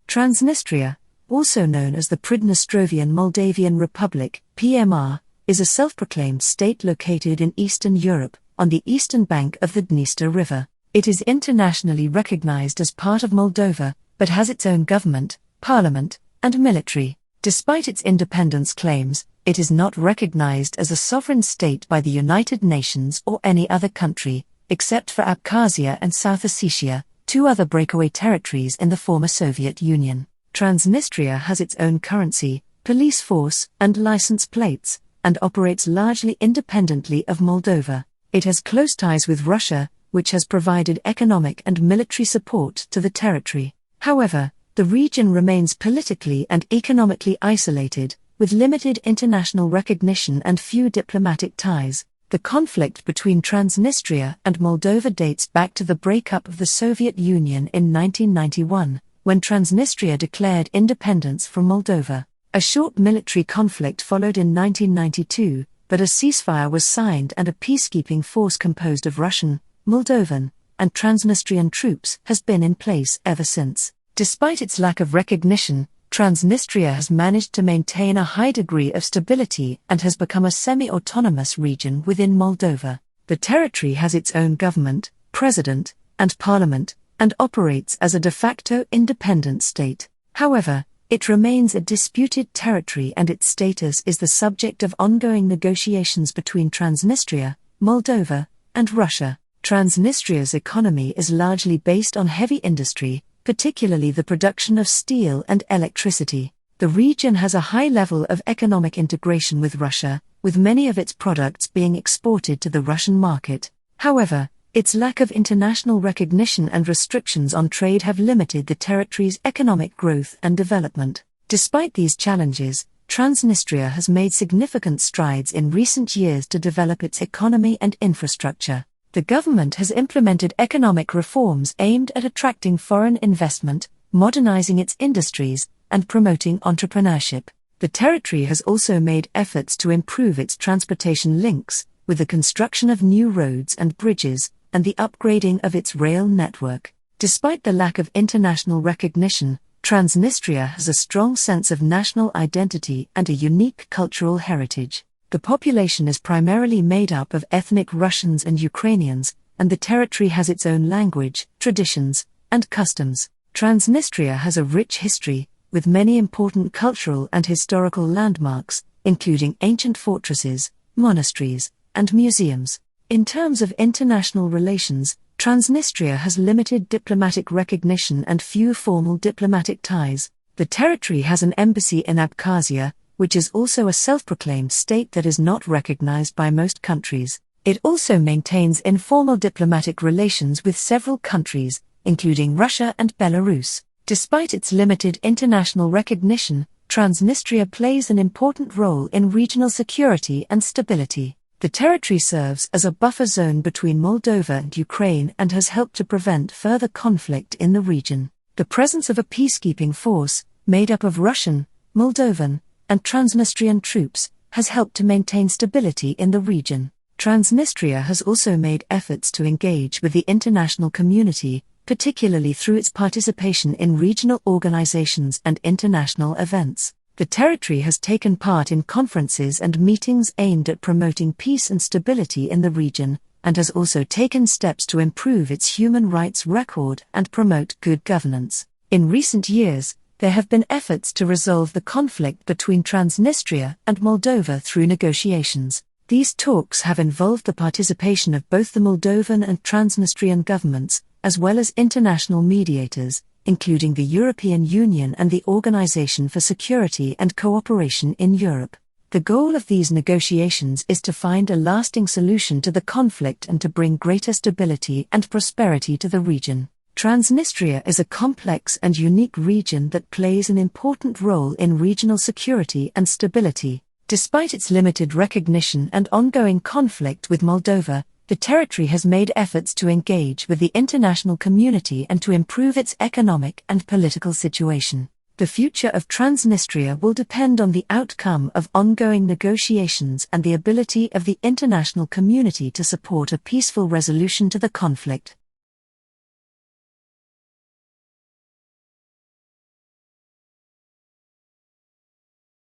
Transnistria, also known as the Pridnestrovian Moldavian Republic, PMR, is a self-proclaimed state located in Eastern Europe, on the eastern bank of the Dniester River. It is internationally recognized as part of Moldova, but has its own government, parliament, and military. Despite its independence claims, it is not recognized as a sovereign state by the United Nations or any other country, except for Abkhazia and South Ossetia, two other breakaway territories in the former Soviet Union. Transnistria has its own currency, police force, and license plates, and operates largely independently of Moldova. It has close ties with Russia, which has provided economic and military support to the territory. However, the region remains politically and economically isolated, with limited international recognition and few diplomatic ties. The conflict between Transnistria and Moldova dates back to the breakup of the Soviet Union in 1991, when Transnistria declared independence from Moldova. A short military conflict followed in 1992, but a ceasefire was signed and a peacekeeping force composed of Russian, Moldovan, and Transnistrian troops has been in place ever since. Despite its lack of recognition, Transnistria has managed to maintain a high degree of stability and has become a semi-autonomous region within Moldova. The territory has its own government, president, and parliament, and operates as a de facto independent state. However, it remains a disputed territory and its status is the subject of ongoing negotiations between Transnistria, Moldova, and Russia. Transnistria's economy is largely based on heavy industry, particularly the production of steel and electricity. The region has a high level of economic integration with Russia, with many of its products being exported to the Russian market. However, its lack of international recognition and restrictions on trade have limited the territory's economic growth and development. Despite these challenges, Transnistria has made significant strides in recent years to develop its economy and infrastructure. The government has implemented economic reforms aimed at attracting foreign investment, modernizing its industries, and promoting entrepreneurship. The territory has also made efforts to improve its transportation links, with the construction of new roads and bridges, and the upgrading of its rail network. Despite the lack of international recognition, Transnistria has a strong sense of national identity and a unique cultural heritage. The population is primarily made up of ethnic Russians and Ukrainians, and the territory has its own language, traditions, and customs. Transnistria has a rich history, with many important cultural and historical landmarks, including ancient fortresses, monasteries, and museums. In terms of international relations, Transnistria has limited diplomatic recognition and few formal diplomatic ties. The territory has an embassy in Abkhazia, which is also a self-proclaimed state that is not recognized by most countries. It also maintains informal diplomatic relations with several countries, including Russia and Belarus. Despite its limited international recognition, Transnistria plays an important role in regional security and stability. The territory serves as a buffer zone between Moldova and Ukraine and has helped to prevent further conflict in the region. The presence of a peacekeeping force, made up of Russian, Moldovan, and Transnistrian troops, has helped to maintain stability in the region. Transnistria has also made efforts to engage with the international community, particularly through its participation in regional organizations and international events. The territory has taken part in conferences and meetings aimed at promoting peace and stability in the region, and has also taken steps to improve its human rights record and promote good governance. In recent years, there have been efforts to resolve the conflict between Transnistria and Moldova through negotiations. These talks have involved the participation of both the Moldovan and Transnistrian governments, as well as international mediators, including the European Union and the Organization for Security and Cooperation in Europe. The goal of these negotiations is to find a lasting solution to the conflict and to bring greater stability and prosperity to the region. Transnistria is a complex and unique region that plays an important role in regional security and stability. Despite its limited recognition and ongoing conflict with Moldova, the territory has made efforts to engage with the international community and to improve its economic and political situation. The future of Transnistria will depend on the outcome of ongoing negotiations and the ability of the international community to support a peaceful resolution to the conflict.